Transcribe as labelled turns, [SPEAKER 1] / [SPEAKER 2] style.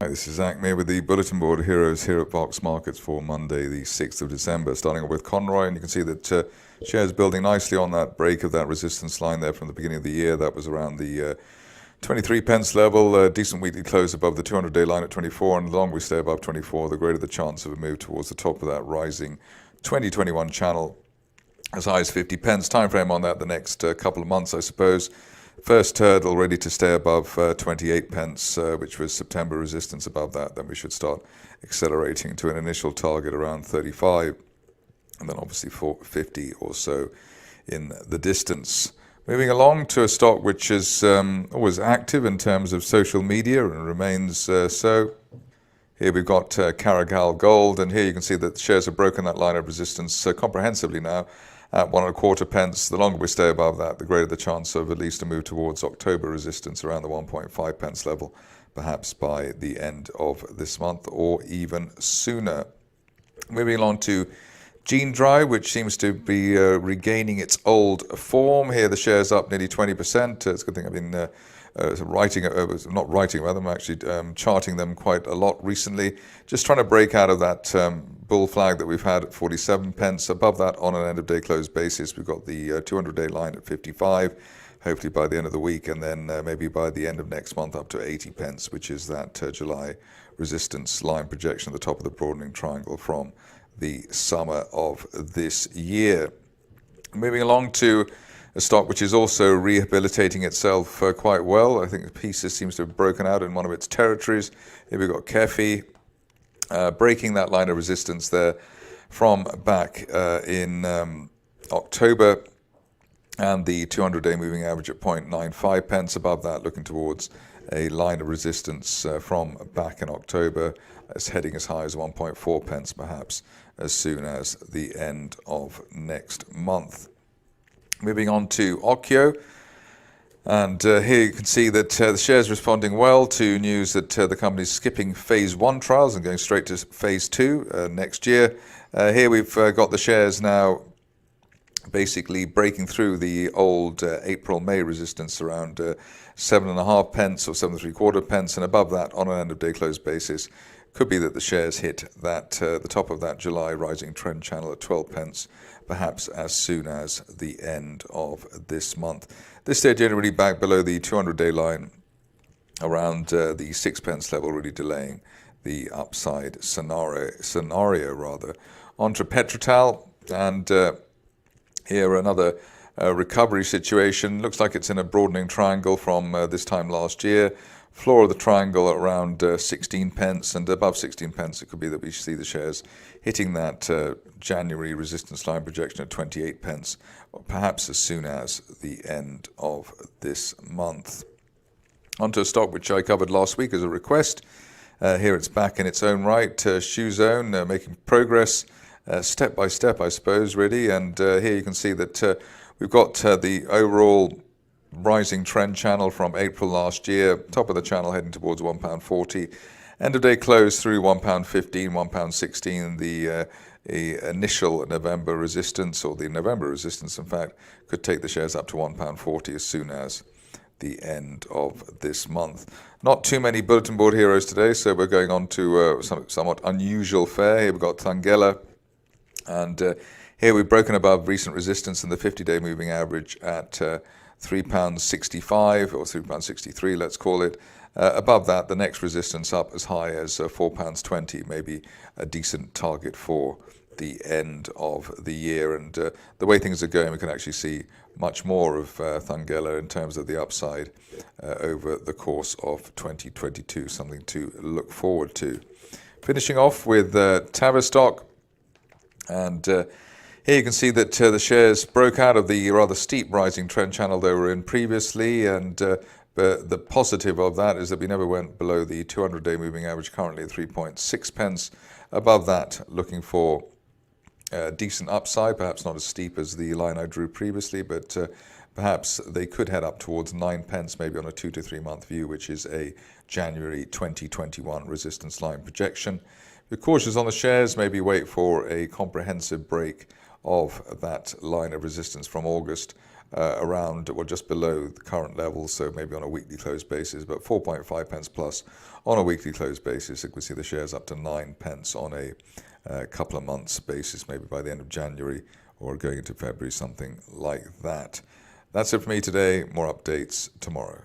[SPEAKER 1] Hi, this is Zach May with the Bulletin Board Heroes here at Vox Markets for Monday, the 6th of December. Starting off with Conroy, and you can see that shares building nicely on that break of that resistance line there from the beginning of the year. That was around the 23 pence level, decent weekly close above the 200-day line at 24, and the longer we stay above 24, the greater the chance of a move towards the top of that rising 2021 channel as high as 50 pence. Time frame on that the next couple of months, I suppose. First hurdle ready to stay above 28 pence, which was September resistance. Above that, then we should start accelerating to an initial target around 35, and then obviously 50 or so in the distance. Moving along to a stock which is always active in terms of social media and remains so. Here we've got Cargill Gold, and here you can see that the shares have broken that line of resistance comprehensively now at 1.25 pence. The longer we stay above that, the greater the chance of at least a move towards October resistance around the 1.5 pence level, perhaps by the end of this month or even sooner. Moving along to Genedrive, which seems to be regaining its old form. Here the shares up nearly 20%. It's a good thing I've been I'm actually charting them quite a lot recently. Just trying to break out of that bull flag that we've had at 47 pence. Above that on an end of day close basis, we've got the 200-day line at 55, hopefully by the end of the week, and then maybe by the end of next month up to 80 pence, which is that July resistance line projection at the top of the broadening triangle from the summer of this year. Moving along to a stock which is also rehabilitating itself quite well. I think the pieces seems to have broken out in one of its territories. Here we've got KEFI breaking that line of resistance there from back in October, and the 200-day moving average at 0.95 pence. Above that, looking towards a line of resistance from back in October. It's heading as high as 1.4 pence, perhaps as soon as the end of next month. Moving on to Okyo, and here you can see that the shares responding well to news that the company's skipping phase 1 trials and going straight to phase 2 next year. Here we've got the shares now basically breaking through the old April-May resistance around 7.5 pence or 7.75 pence, and above that on an end of day close basis. Could be that the shares hit that the top of that July rising trend channel at 12 pence, perhaps as soon as the end of this month. This stage generally back below the 200-day line around the 6 pence level, really delaying the upside scenario rather. On to Petrotal, and here another recovery situation. Looks like it's in a broadening triangle from this time last year. Floor of the triangle at around 16 pence, and above 16 pence it could be that we see the shares hitting that January resistance line projection at 28 pence, or perhaps as soon as the end of this month. Onto a stock which I covered last week as a request. Here it's back in its own right. Shoezone making progress step by step, I suppose, really. And here you can see that we've got the overall rising trend channel from April last year, top of the channel heading towards £1.40. End of day close through £1.15, £1.16. The initial November resistance, or the November resistance in fact, could take the shares up to £1.40 as soon as the end of this month. Not too many bulletin board heroes today, so we're going on to somewhat unusual fare. Here we've got Thungela, and here we've broken above recent resistance in the 50-day moving average at £3.65 or £3.63, let's call it. Above that, the next resistance up as high as £4.20, maybe a decent target for the end of the year. And the way things are going, we can actually see much more of Thungela in terms of the upside over the course of 2022, something to look forward to. Finishing off with Tavistock, and here you can see that the shares broke out of the rather steep rising trend channel they were in previously, and the positive of that is that we never went below the 200-day moving average, currently at 3.6 pence. Above that, looking for decent upside, perhaps not as steep as the line I drew previously, but perhaps they could head up towards 9 pence, maybe on a 2 to 3 month view, which is a January 2021 resistance line projection. If you're cautious on the shares, maybe wait for a comprehensive break of that line of resistance from August, around, well, just below the current levels, so maybe on a weekly close basis, but 4.5 pence plus on a weekly close basis. You can see the shares up to 9 pence on a couple of months basis, maybe by the end of January or going into February, something like that. That's it for me today. More updates tomorrow.